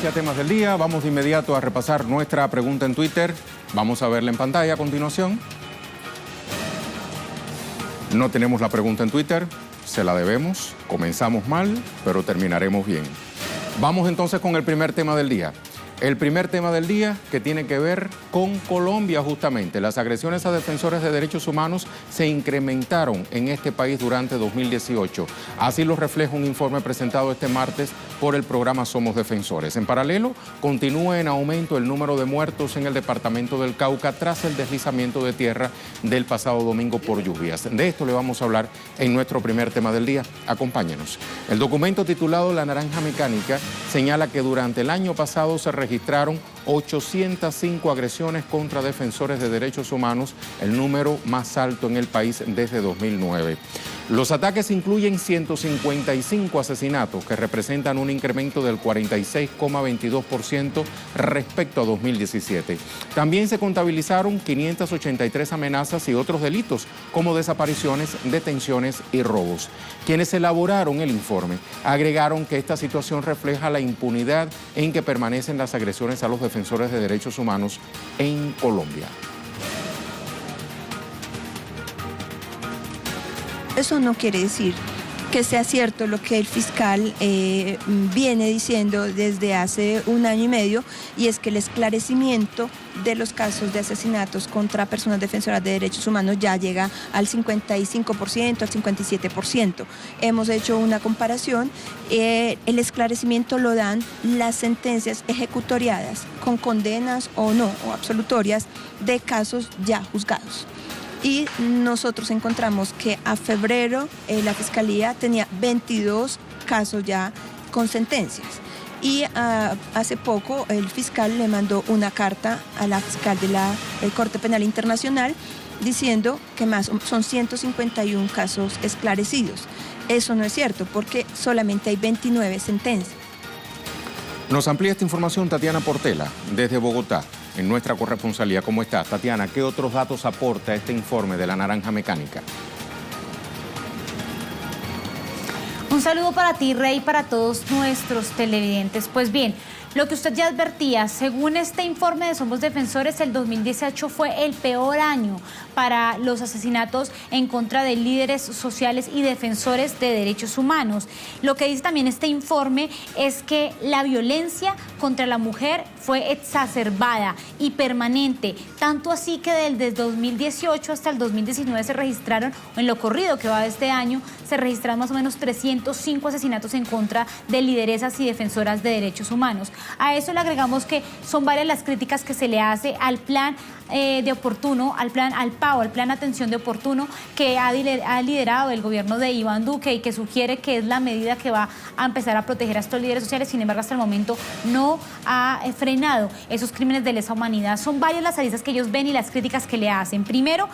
Este a Temas del Día. Vamos de inmediato a repasar nuestra pregunta en Twitter. Vamos a verla en pantalla a continuación. No tenemos la pregunta en Twitter, se la debemos. Comenzamos mal, pero terminaremos bien. Vamos entonces con el primer tema del día. El primer tema del día que tiene que ver con Colombia justamente. Las agresiones a defensores de derechos humanos se incrementaron en este país durante 2018. Así lo refleja un informe presentado este martes por el programa Somos Defensores. En paralelo, continúa en aumento el número de muertos en el departamento del Cauca tras el deslizamiento de tierra del pasado domingo por lluvias. De esto le vamos a hablar en nuestro primer tema del día. Acompáñenos. El documento titulado La Naranja Mecánica señala que durante el año pasado se registraron 805 agresiones contra defensores de derechos humanos, el número más alto en el país desde 2009. Los ataques incluyen 155 asesinatos, que representan un incremento del 46,22% respecto a 2017. También se contabilizaron 583 amenazas y otros delitos, como desapariciones, detenciones y robos. Quienes elaboraron el informe agregaron que esta situación refleja la impunidad en que permanecen las agresiones a los defensores de derechos humanos en Colombia. Eso no quiere decir que sea cierto lo que el fiscal viene diciendo desde hace un año y medio, y es que el esclarecimiento de los casos de asesinatos contra personas defensoras de derechos humanos ya llega al 55%, al 57%. Hemos hecho una comparación, el esclarecimiento lo dan las sentencias ejecutoriadas con condenas o no, o absolutorias de casos ya juzgados. Y nosotros encontramos que a febrero la Fiscalía tenía 22 casos ya con sentencias. Y hace poco el fiscal le mandó una carta a la fiscal del Corte Penal Internacional diciendo que son 151 casos esclarecidos. Eso no es cierto, porque solamente hay 29 sentencias. Nos amplía esta información Tatiana Portela, desde Bogotá, en nuestra corresponsalía. ¿Cómo estás, Tatiana? ¿Qué otros datos aporta este informe de la Naranja Mecánica? Un saludo para ti, Rey, y para todos nuestros televidentes. Pues bien, lo que usted ya advertía, según este informe de Somos Defensores, el 2018 fue el peor año para los asesinatos en contra de líderes sociales y defensores de derechos humanos. Lo que dice también este informe es que la violencia contra la mujer fue exacerbada y permanente, tanto así que desde 2018 hasta el 2019 se registraron, en lo corrido que va de este año, se registraron más o menos 305 asesinatos en contra de lideresas y defensoras de derechos humanos. A eso le agregamos que son varias las críticas que se le hace al plan de oportuno, al plan Atención de Oportuno, que ha liderado el gobierno de Iván Duque y que sugiere que es la medida que va a empezar a proteger a estos líderes sociales. Sin embargo, hasta el momento no ha frenado esos crímenes de lesa humanidad. Son varias las aristas que ellos ven y las críticas que le hacen. Primero,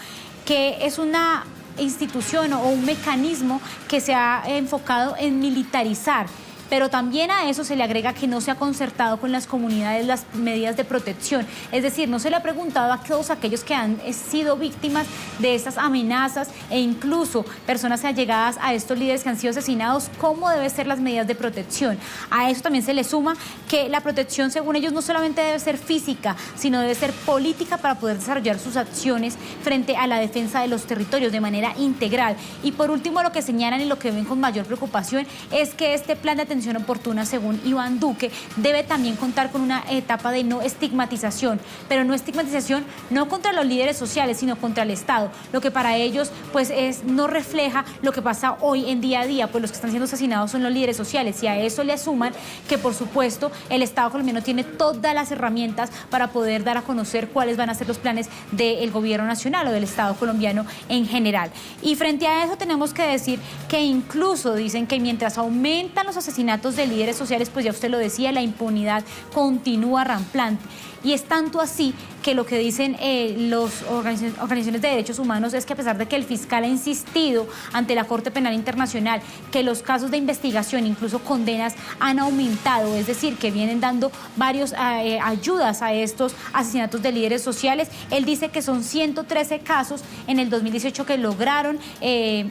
que es una institución o un mecanismo que se ha enfocado en militarizar, pero también a eso se le agrega que no se ha concertado con las comunidades las medidas de protección. Es decir, no se le ha preguntado a todos aquellos que han sido víctimas de estas amenazas e incluso personas allegadas a estos líderes que han sido asesinados, cómo deben ser las medidas de protección. A eso también se le suma que la protección, según ellos, no solamente debe ser física, sino debe ser política para poder desarrollar sus acciones frente a la defensa de los territorios de manera integral. Y por último, lo que señalan y lo que ven con mayor preocupación es que este plan de atención oportuna, según Iván Duque, debe también contar con una etapa de no estigmatización, pero no estigmatización no contra los líderes sociales, sino contra el Estado, lo que para ellos pues no refleja lo que pasa hoy en día a día, pues los que están siendo asesinados son los líderes sociales, y a eso le asuman que por supuesto el Estado colombiano tiene todas las herramientas para poder dar a conocer cuáles van a ser los planes del gobierno nacional o del Estado colombiano en general. Y frente a eso tenemos que decir que incluso dicen que mientras aumentan los asesinatos de líderes sociales, pues ya usted lo decía, la impunidad continúa rampante. Y es tanto así que lo que dicen las organizaciones de derechos humanos es que a pesar de que el fiscal ha insistido ante la Corte Penal Internacional que los casos de investigación, incluso condenas, han aumentado, es decir, que vienen dando varias ayudas a estos asesinatos de líderes sociales, él dice que son 113 casos en el 2018 que lograron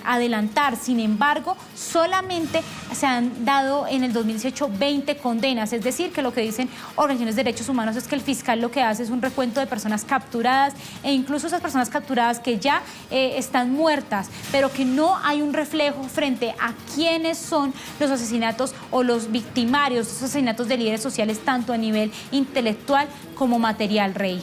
adelantar. Sin embargo, solamente se han dado en el 2018 20 condenas, es decir, que lo que dicen organizaciones de derechos humanos es que el fiscal lo que hace es un recuento de personas capturadas e incluso esas personas capturadas que ya están muertas, pero que no hay un reflejo frente a quiénes son los asesinatos o los victimarios de esos asesinatos de líderes sociales, tanto a nivel intelectual como material, Rey.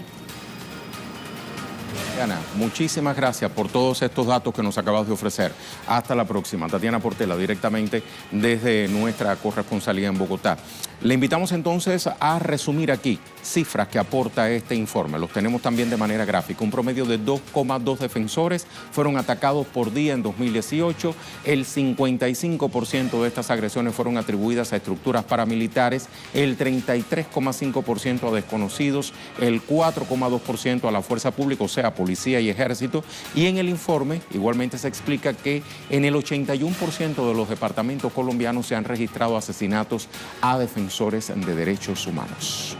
Tatiana, muchísimas gracias por todos estos datos que nos acabas de ofrecer. Hasta la próxima. Tatiana Portela, directamente desde nuestra corresponsalía en Bogotá. Le invitamos entonces a resumir aquí cifras que aporta este informe. Los tenemos también de manera gráfica. Un promedio de 2,2 defensores fueron atacados por día en 2018. El 55% de estas agresiones fueron atribuidas a estructuras paramilitares, el 33,5% a desconocidos, el 4,2% a la fuerza pública, o sea, policía y ejército. Y en el informe igualmente se explica que en el 81% de los departamentos colombianos se han registrado asesinatos a defensores de derechos humanos.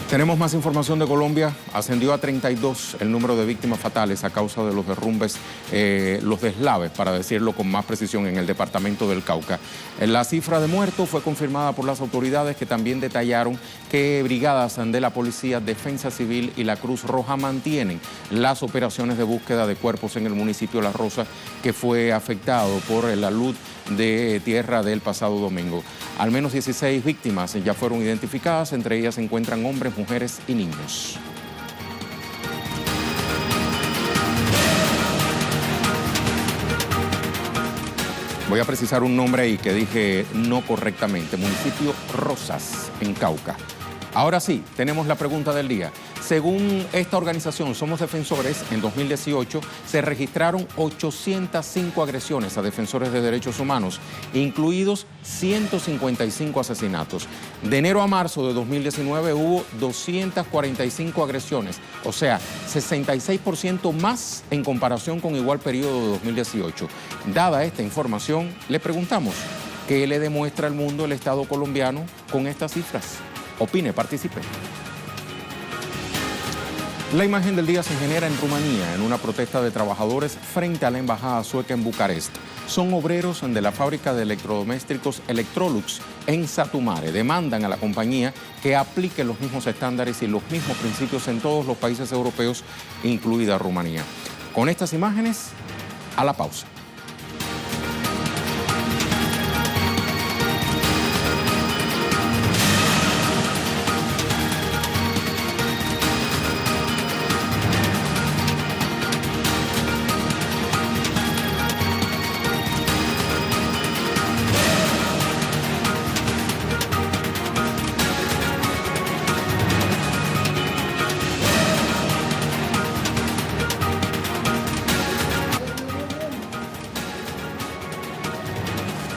Tenemos más información de Colombia. Ascendió a 32 el número de víctimas fatales a causa de los derrumbes, los deslaves, para decirlo con más precisión, en el departamento del Cauca. La cifra de muertos fue confirmada por las autoridades, que también detallaron que brigadas de la Policía, Defensa Civil y la Cruz Roja mantienen las operaciones de búsqueda de cuerpos en el municipio de La Rosa, que fue afectado por el alud de tierra del pasado domingo. Al menos 16 víctimas ya fueron identificadas, entre ellas se encuentran hombres, mujeres y niños. Voy a precisar un nombre ahí que dije no correctamente, municipio Rosas, en Cauca. Ahora sí, tenemos la pregunta del día. Según esta organización, Somos Defensores, en 2018 se registraron 805 agresiones a defensores de derechos humanos, incluidos 155 asesinatos. De enero a marzo de 2019 hubo 245 agresiones, o sea, 66% más en comparación con igual periodo de 2018. Dada esta información, le preguntamos, ¿qué le demuestra al mundo el Estado colombiano con estas cifras? Opine, participe. La imagen del día se genera en Rumanía, en una protesta de trabajadores frente a la embajada sueca en Bucarest. Son obreros de la fábrica de electrodomésticos Electrolux en Satu Mare. Demandan a la compañía que aplique los mismos estándares y los mismos principios en todos los países europeos, incluida Rumanía. Con estas imágenes, a la pausa.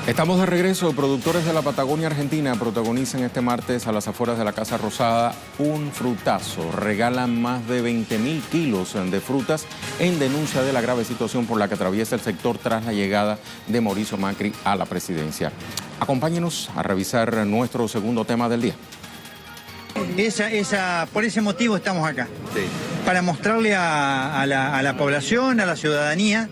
Estamos de regreso. Productores de la Patagonia Argentina protagonizan este martes a las afueras de la Casa Rosada un frutazo. Regalan más de 20.000 kilos de frutas en denuncia de la grave situación por la que atraviesa el sector tras la llegada de Mauricio Macri a la presidencia. Acompáñenos a revisar nuestro segundo tema del día. Por ese motivo estamos acá, sí, para mostrarle a la población, a la ciudadanía,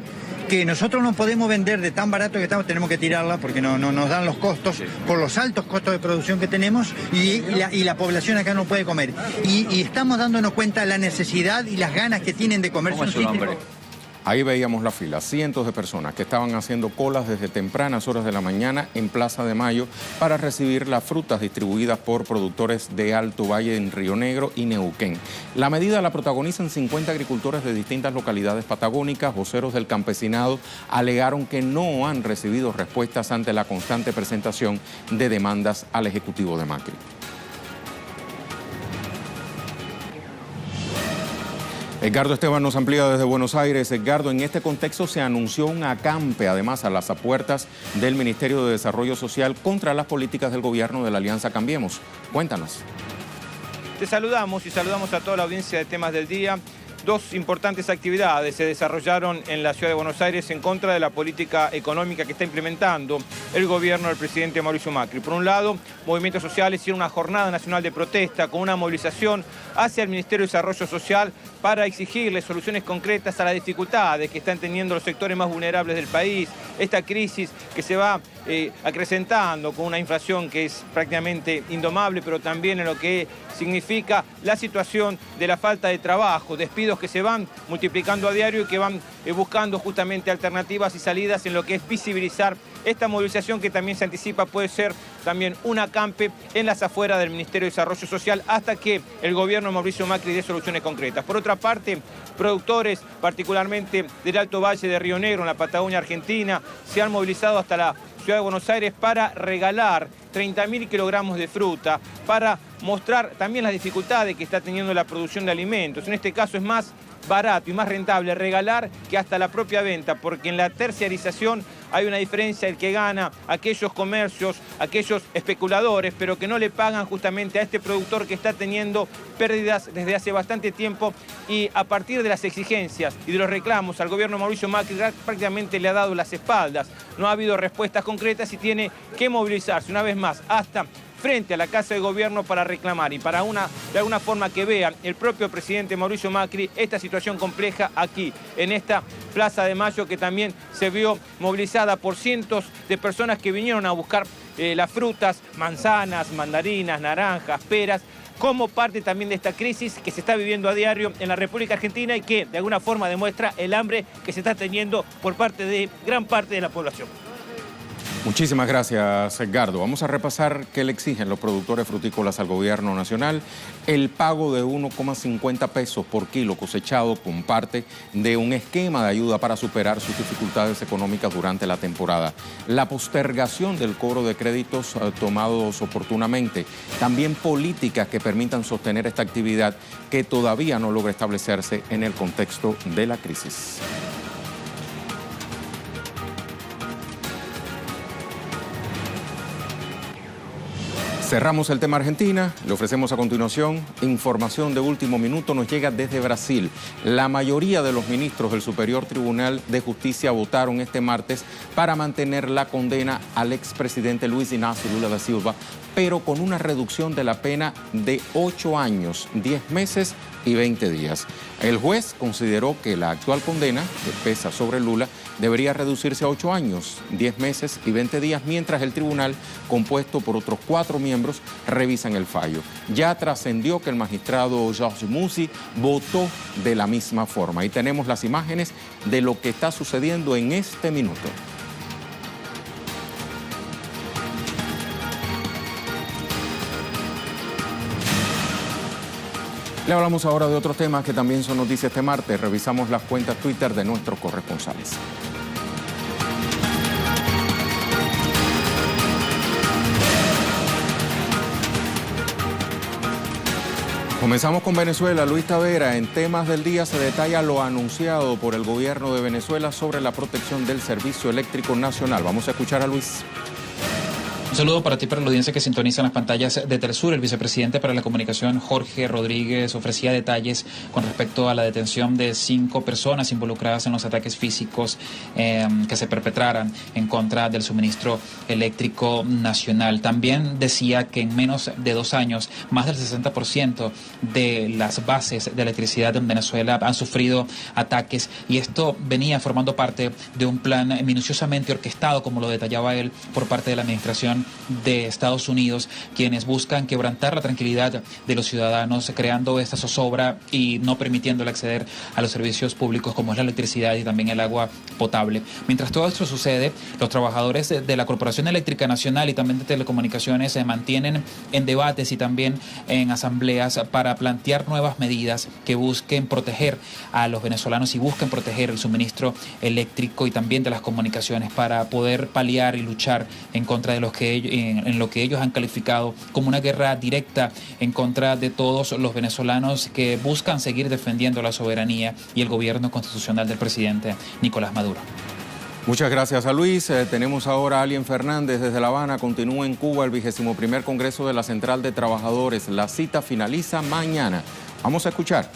que nosotros no podemos vender de tan barato que estamos, tenemos que tirarla porque no nos dan los costos, sí, por los altos costos de producción que tenemos y la población acá no puede comer. Y estamos dándonos cuenta de la necesidad y las ganas que tienen de comerse un cítrico. Ahí veíamos la fila, cientos de personas que estaban haciendo colas desde tempranas horas de la mañana en Plaza de Mayo para recibir las frutas distribuidas por productores de Alto Valle en Río Negro y Neuquén. La medida la protagonizan 50 agricultores de distintas localidades patagónicas. Voceros del campesinado alegaron que no han recibido respuestas ante la constante presentación de demandas al Ejecutivo de Macri. Edgardo Esteban nos amplía desde Buenos Aires. Edgardo, en este contexto se anunció un acampe, además, a las apuertas del Ministerio de Desarrollo Social contra las políticas del gobierno de la Alianza Cambiemos. Cuéntanos. Te saludamos y saludamos a toda la audiencia de Temas del Día. Dos importantes actividades se desarrollaron en la ciudad de Buenos Aires en contra de la política económica que está implementando el gobierno del presidente Mauricio Macri. Por un lado, movimientos sociales hicieron una jornada nacional de protesta con una movilización hacia el Ministerio de Desarrollo Social para exigirle soluciones concretas a las dificultades que están teniendo los sectores más vulnerables del país, esta crisis que se va acrecentando con una inflación que es prácticamente indomable, pero también en lo que significa la situación de la falta de trabajo, despidos que se van multiplicando a diario y que van buscando justamente alternativas y salidas en lo que es visibilizar esta movilización que también se anticipa puede ser también un acampe en las afueras del Ministerio de Desarrollo Social hasta que el gobierno de Mauricio Macri dé soluciones concretas. Por otra parte, productores, particularmente del Alto Valle de Río Negro, en la Patagonia Argentina, se han movilizado hasta la Ciudad de Buenos Aires para regalar 30.000 kilogramos de fruta, para mostrar también las dificultades que está teniendo la producción de alimentos. En este caso es más barato y más rentable regalar que hasta la propia venta, porque en la terciarización hay una diferencia, el que gana aquellos comercios, aquellos especuladores, pero que no le pagan justamente a este productor que está teniendo pérdidas desde hace bastante tiempo y a partir de las exigencias y de los reclamos al gobierno de Mauricio Macri prácticamente le ha dado las espaldas. No ha habido respuestas concretas y tiene que movilizarse una vez más hasta frente a la Casa de Gobierno para reclamar y para de alguna forma que vea el propio presidente Mauricio Macri esta situación compleja aquí, en esta Plaza de Mayo que también se vio movilizada por cientos de personas que vinieron a buscar las frutas, manzanas, mandarinas, naranjas, peras, como parte también de esta crisis que se está viviendo a diario en la República Argentina y que de alguna forma demuestra el hambre que se está teniendo por parte de gran parte de la población. Muchísimas gracias, Edgardo. Vamos a repasar qué le exigen los productores frutícolas al gobierno nacional. El pago de 1,50 pesos por kilo cosechado como parte de un esquema de ayuda para superar sus dificultades económicas durante la temporada. La postergación del cobro de créditos tomados oportunamente. También políticas que permitan sostener esta actividad que todavía no logra establecerse en el contexto de la crisis. Cerramos el tema Argentina, le ofrecemos a continuación información de último minuto, nos llega desde Brasil. La mayoría de los ministros del Superior Tribunal de Justicia votaron este martes para mantener la condena al expresidente Luis Inácio Lula da Silva, pero con una reducción de la pena de 8 años, 10 meses y 20 días. El juez consideró que la actual condena, que pesa sobre Lula, debería reducirse a 8 años, 10 meses y 20 días, mientras el tribunal, compuesto por otros 4 miembros, revisan el fallo. Ya trascendió que el magistrado Jorge Mussi votó de la misma forma. Y tenemos las imágenes de lo que está sucediendo en este minuto. Le hablamos ahora de otros temas que también son noticias este martes. Revisamos las cuentas Twitter de nuestros corresponsales. Comenzamos con Venezuela. Luis Tavera, en Temas del Día se detalla lo anunciado por el gobierno de Venezuela sobre la protección del servicio eléctrico nacional. Vamos a escuchar a Luis. Un saludo para ti, para la audiencia que sintoniza las pantallas de Telesur. El vicepresidente para la comunicación, Jorge Rodríguez, ofrecía detalles con respecto a la detención de 5 personas involucradas en los ataques físicos que se perpetraran en contra del suministro eléctrico nacional. También decía que en menos de 2 años, más del 60% de las bases de electricidad en Venezuela han sufrido ataques y esto venía formando parte de un plan minuciosamente orquestado, como lo detallaba él, por parte de la administración de Estados Unidos, quienes buscan quebrantar la tranquilidad de los ciudadanos, creando esta zozobra y no permitiéndole acceder a los servicios públicos como es la electricidad y también el agua potable. Mientras todo esto sucede, los trabajadores de la Corporación Eléctrica Nacional y también de Telecomunicaciones se mantienen en debates y también en asambleas para plantear nuevas medidas que busquen proteger a los venezolanos y busquen proteger el suministro eléctrico y también de las comunicaciones para poder paliar y luchar en contra de los que en lo que ellos han calificado como una guerra directa en contra de todos los venezolanos que buscan seguir defendiendo la soberanía y el gobierno constitucional del presidente Nicolás Maduro. Muchas gracias a Luis. Tenemos ahora a Alien Fernández desde La Habana. Continúa en Cuba el 21º Congreso de la Central de Trabajadores. La cita finaliza mañana. Vamos a escuchar.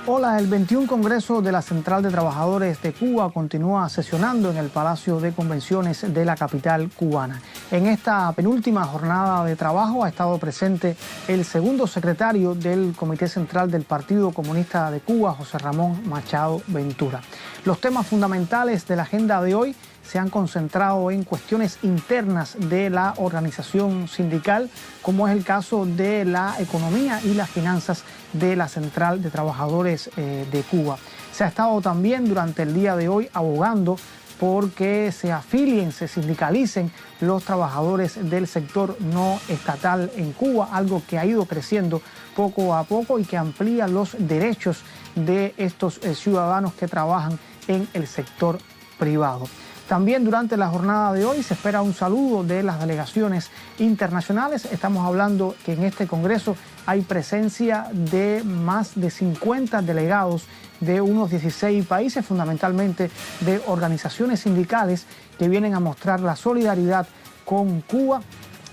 Hola, el 21 Congreso de la Central de Trabajadores de Cuba continúa sesionando en el Palacio de Convenciones de la capital cubana. En esta penúltima jornada de trabajo ha estado presente el segundo secretario del Comité Central del Partido Comunista de Cuba, José Ramón Machado Ventura. Los temas fundamentales de la agenda de hoy se han concentrado en cuestiones internas de la organización sindical, como es el caso de la economía y las finanzas de la Central de Trabajadores de Cuba. Se ha estado también durante el día de hoy abogando porque se afilien, se sindicalicen los trabajadores del sector no estatal en Cuba, algo que ha ido creciendo poco a poco y que amplía los derechos de estos ciudadanos que trabajan en el sector privado. También durante la jornada de hoy se espera un saludo de las delegaciones internacionales. Estamos hablando que en este Congreso hay presencia de más de 50 delegados de unos 16 países, fundamentalmente de organizaciones sindicales que vienen a mostrar la solidaridad con Cuba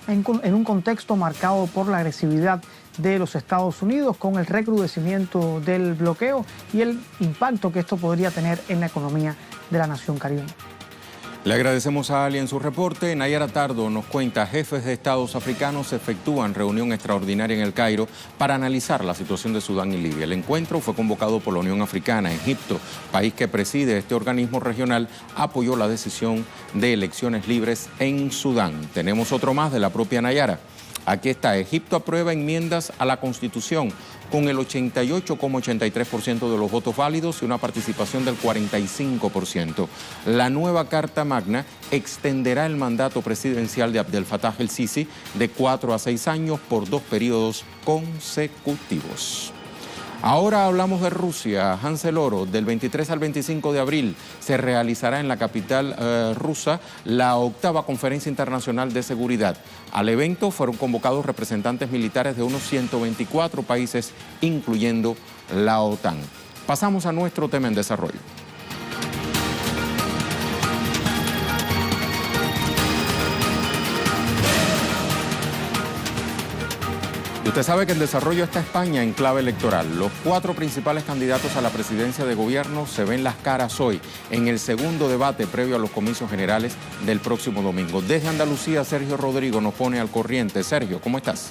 en un contexto marcado por la agresividad de los Estados Unidos, con el recrudecimiento del bloqueo y el impacto que esto podría tener en la economía de la nación caribeña. Le agradecemos a Alien su reporte. Nayara Tardo nos cuenta, jefes de estados africanos efectúan reunión extraordinaria en El Cairo para analizar la situación de Sudán y Libia. El encuentro fue convocado por la Unión Africana. Egipto, país que preside este organismo regional, apoyó la decisión de elecciones libres en Sudán. Tenemos otro más de la propia Nayara. Aquí está, Egipto aprueba enmiendas a la Constitución con el 88,83% de los votos válidos y una participación del 45%. La nueva Carta Magna extenderá el mandato presidencial de Abdel Fattah el-Sisi de 4 a 6 años por 2 periodos consecutivos. Ahora hablamos de Rusia. Hansel Oro, del 23 al 25 de abril se realizará en la capital rusa la 8ª Conferencia Internacional de Seguridad. Al evento fueron convocados representantes militares de unos 124 países, incluyendo la OTAN. Pasamos a nuestro tema en desarrollo. Usted sabe que en desarrollo está España en clave electoral. Los 4 principales candidatos a la presidencia de gobierno se ven las caras hoy en el segundo debate previo a los comicios generales del próximo domingo. Desde Andalucía, Sergio Rodrigo nos pone al corriente. Sergio, ¿cómo estás?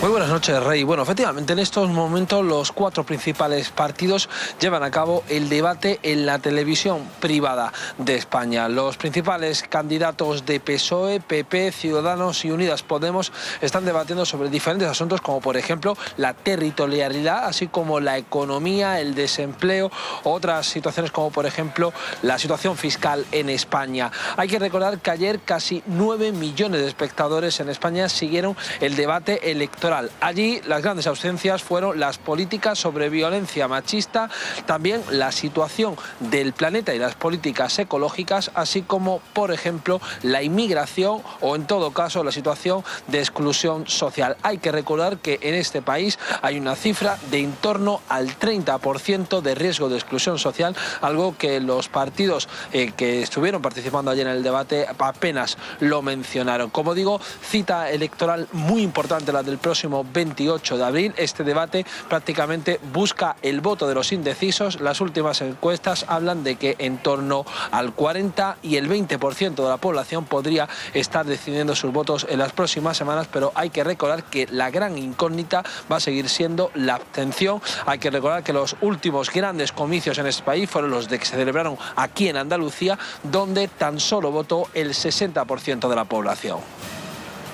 Muy buenas noches, Rey. Bueno, efectivamente, en estos momentos los 4 principales partidos llevan a cabo el debate en la televisión privada de España. Los principales candidatos de PSOE, PP, Ciudadanos y Unidas Podemos están debatiendo sobre diferentes asuntos, como por ejemplo la territorialidad, así como la economía, el desempleo, otras situaciones como por ejemplo la situación fiscal en España. Hay que recordar que ayer casi 9 millones de espectadores en España siguieron el debate electoral. Allí las grandes ausencias fueron las políticas sobre violencia machista, también la situación del planeta y las políticas ecológicas, así como, por ejemplo, la inmigración o, en todo caso, la situación de exclusión social. Hay que recordar que en este país hay una cifra de en torno al 30% de riesgo de exclusión social, algo que los partidos que estuvieron participando ayer en el debate apenas lo mencionaron. Como digo, cita electoral muy importante la del próximo 28 de abril. Este debate prácticamente busca el voto de los indecisos. Las últimas encuestas hablan de que en torno al 40 y el 20% de la población podría estar decidiendo sus votos en las próximas semanas, pero hay que recordar que la gran incógnita va a seguir siendo la abstención. Hay que recordar que los últimos grandes comicios en este país fueron los que se celebraron aquí en Andalucía, donde tan solo votó el 60% de la población.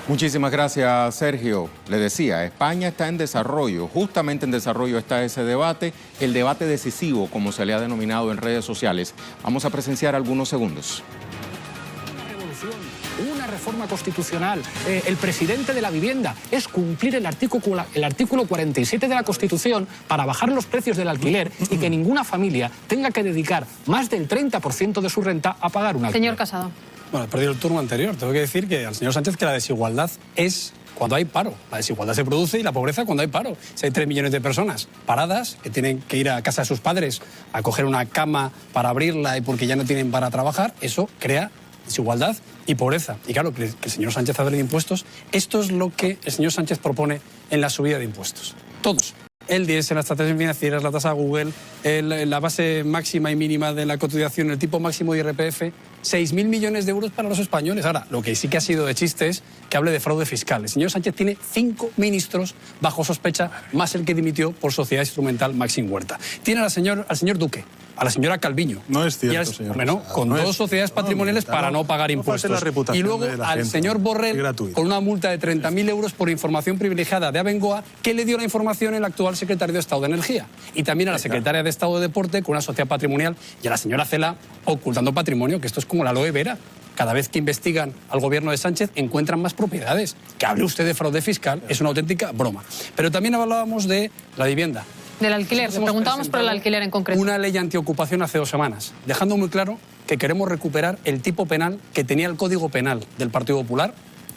Muchísimas gracias, Sergio. Le decía, España está en desarrollo. Justamente en desarrollo está ese debate, el debate decisivo, como se le ha denominado en redes sociales. Vamos a presenciar algunos segundos. Una reforma constitucional, el presidente de la vivienda, es cumplir el artículo 47 de la Constitución para bajar los precios del alquiler y que ninguna familia tenga que dedicar más del 30% de su renta a pagar un alquiler. Señor Casado. Bueno, he perdido el turno anterior. Tengo que decir que al señor Sánchez que la desigualdad es cuando hay paro. La desigualdad se produce y la pobreza cuando hay paro. Si hay 3 millones de personas paradas que tienen que ir a casa de sus padres a coger una cama para abrirla y porque ya no tienen para trabajar, eso crea desigualdad y pobreza. Y claro, que el señor Sánchez hable de impuestos, esto es lo que el señor Sánchez propone en la subida de impuestos. Todos. El diésel, las estrategias financieras, la tasa Google, la base máxima y mínima de la cotización, el tipo máximo de IRPF, 6.000 millones de euros para los españoles. Ahora, lo que sí que ha sido de chiste es que hable de fraude fiscal. El señor Sánchez tiene 5 ministros bajo sospecha, más el que dimitió por sociedad instrumental Maxim Huerta. Tiene al señor Duque, a la señora Calviño. No es cierto, señor. Bueno, con 2 sociedades patrimoniales para no pagar impuestos. Y luego al señor Borrell con una multa de 30.000 euros por información privilegiada de Abengoa, que le dio la información el actual secretario de Estado de Energía. Y también a la secretaria de Estado de Deporte con una sociedad patrimonial y a la señora Cela ocultando patrimonio, que esto es como la aloe vera. Cada vez que investigan al gobierno de Sánchez encuentran más propiedades. Que hable usted de fraude fiscal es una auténtica broma. Pero también hablábamos de la vivienda. Del alquiler, le preguntábamos por el alquiler en concreto. Una ley antiocupación hace 2 semanas, dejando muy claro que queremos recuperar el tipo penal que tenía el Código Penal del Partido Popular,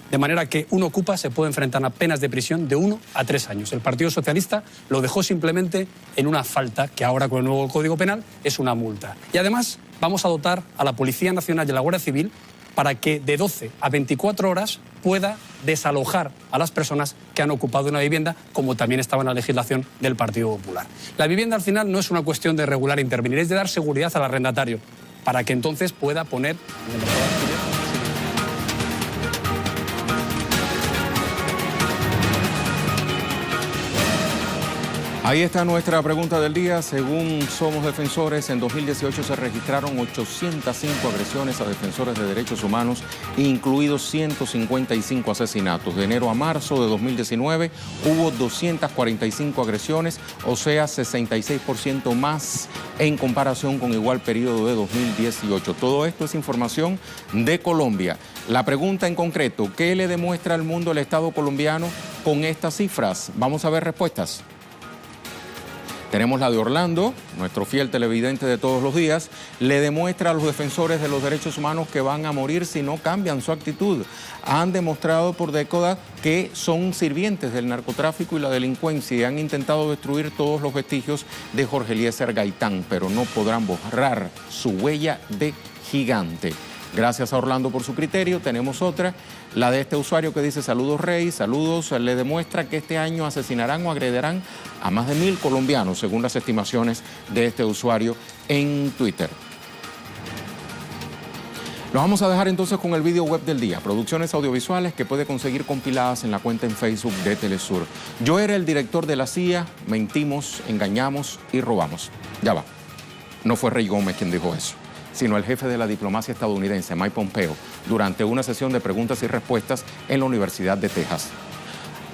de manera que un ocupa se puede enfrentar a penas de prisión de 1 a 3 años. El Partido Socialista lo dejó simplemente en una falta, que ahora con el nuevo Código Penal es una multa. Y además vamos a dotar a la Policía Nacional y a la Guardia Civil para que de 12 a 24 horas pueda desalojar a las personas que han ocupado una vivienda, como también estaba en la legislación del Partido Popular. La vivienda al final no es una cuestión de regular e intervenir, es de dar seguridad al arrendatario, para que entonces pueda poner en el mercado de alquiler. Ahí está nuestra pregunta del día. Según Somos Defensores, en 2018 se registraron 805 agresiones a defensores de derechos humanos, incluidos 155 asesinatos. De enero a marzo de 2019 hubo 245 agresiones, o sea, 66% más en comparación con igual periodo de 2018. Todo esto es información de Colombia. La pregunta en concreto, ¿qué le demuestra al mundo el Estado colombiano con estas cifras? Vamos a ver respuestas. Tenemos la de Orlando, nuestro fiel televidente de todos los días, le demuestra a los defensores de los derechos humanos que van a morir si no cambian su actitud. Han demostrado por décadas que son sirvientes del narcotráfico y la delincuencia y han intentado destruir todos los vestigios de Jorge Eliezer Gaitán, pero no podrán borrar su huella de gigante. Gracias a Orlando por su criterio. Tenemos otra, la de este usuario que dice: saludos Rey, saludos. Le demuestra que este año asesinarán o agredirán a más de 1.000 colombianos, según las estimaciones de este usuario en Twitter. Nos vamos a dejar entonces con el video web del día, producciones audiovisuales que puede conseguir compiladas en la cuenta en Facebook de Telesur. Yo era el director de la CIA, mentimos, engañamos y robamos. Ya va, no fue Rey Gómez quien dijo eso, sino el jefe de la diplomacia estadounidense, Mike Pompeo, durante una sesión de preguntas y respuestas en la Universidad de Texas.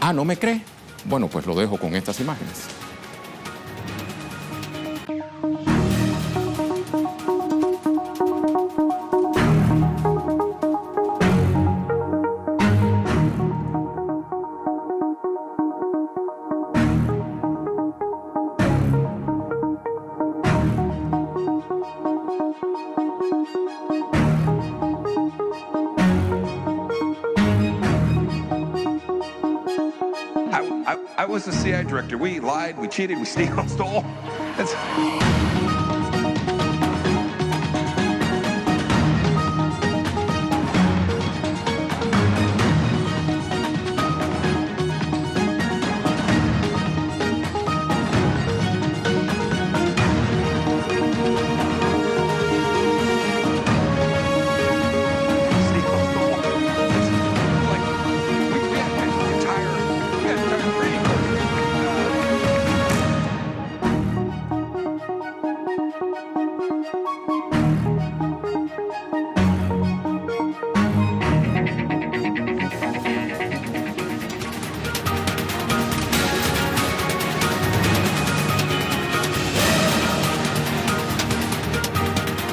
Ah, ¿no me cree? Bueno, pues lo dejo con estas imágenes. I was the CIA director. We lied, we cheated, we stole.